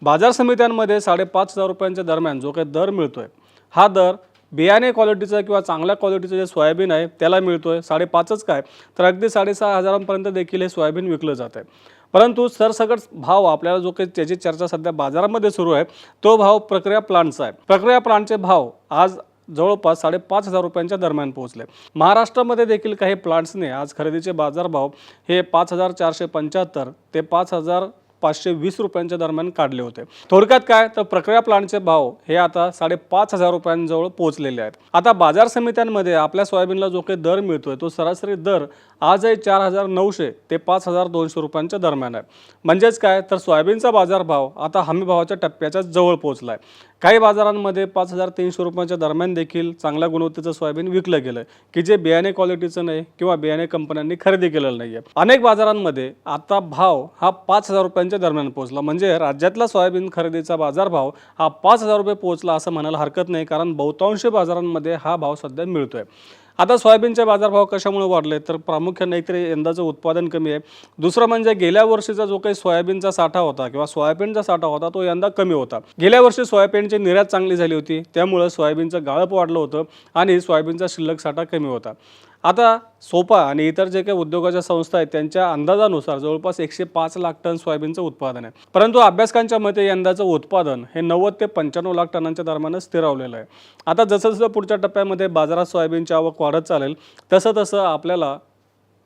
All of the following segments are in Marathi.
बाजार समित्यांमध्ये 5,500 रुपयांच्या दरम्यान जो काही दर मिळतोय, हा दर बियाणे क्वालिटीचा किंवा चांगल्या क्वालिटीचं जे सोयाबीन आहे त्याला मिळतोय 5,500च काय, तर अगदी 6,500 देखील हे सोयाबीन विकलं जात आहे। परंतु सरसकट भाव आपल्याला जो काही त्याची चर्चा सध्या बाजारामध्ये सुरू आहे, तो भाव प्रक्रिया प्लांटचा आहे। प्रक्रिया प्लांटचे भाव आज जवळपास 5,500 रुपयांच्या दरम्यान पोहोचले। महाराष्ट्रामध्ये देखील काही प्लांट्सने आज खरेदीचे बाजारभाव हे 5,475 ते 5,520 रुपयांच्या दरम्यान काढले होते। थोडक्यात काय, तर प्रक्रिया प्लांटचे भाव हे आता 5,500 रुपयांजवळ पोहोचलेले आहेत। आता बाजार समित्यांमध्ये आपल्या सोयाबीनला जो काही दर मिळतोय, तो सरासरी दर आजही 4,900 ते 5,200 रुपयांच्या दरम्यान आहे। म्हणजेच काय, तर सोयाबीनचा बाजारभाव आता हमी भावाच्या टप्प्याच्या जवळ पोहोचलाय। काही बाजारांमध्ये 5,300 रुपयांच्या दरम्यान देखील चांगल्या गुणवत्तेचं सोयाबीन विकलं गेलं, की जे बियाणे क्वालिटीचं नाही किंवा बियाणे कंपन्यांनी खरेदी केलेलं नाहीये। अनेक बाजारांमध्ये आता भाव हा 5,000 रुपयांच्या दरम्यान पोहोचला। म्हणजे राज्यातला सोयाबीन खरेदीचा बाजारभाव हा 5,000 रुपये पोहोचला असं म्हणायला हरकत नाही, कारण बहुतांश बाजारांमध्ये हा भाव सध्या मिळतोय। आता सोयाबीनचे बाजारभाव कशामुळे वाढले, तर प्रामुख्याने एकतरी यंदाचं उत्पादन कमी आहे। दुसरं म्हणजे गेल्या वर्षीचा जो काही सोयाबीनचा साठा होता किंवा सोयाबीनचा साठा होता, तो यंदा कमी होता। गेल्या वर्षी सोयाबीनची निर्यात चांगली झाली होती, त्यामुळे सोयाबीनचं गाळप वाढलं होतं आणि सोयाबीनचा शिल्लक साठा कमी होता। आता सोपा आणि इतर जे काही उद्योगाच्या संस्था आहेत त्यांच्या अंदाजानुसार जवळपास 105 लाख टन सोयाबीनचं उत्पादन आहे। परंतु अभ्यासकांच्या मते यंदाचं उत्पादन हे 90 ते 95 लाख टनांच्या दरम्यानच स्थिरावलेलं आहे। आता जसं जसं पुढच्या टप्प्यामध्ये बाजारात सोयाबीनची आवक वाढत चालेल, तसं तसं आपल्याला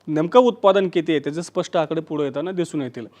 नेमकं उत्पादन किती आहे त्याचे स्पष्ट आकडे पुढे येताना दिसून येतील।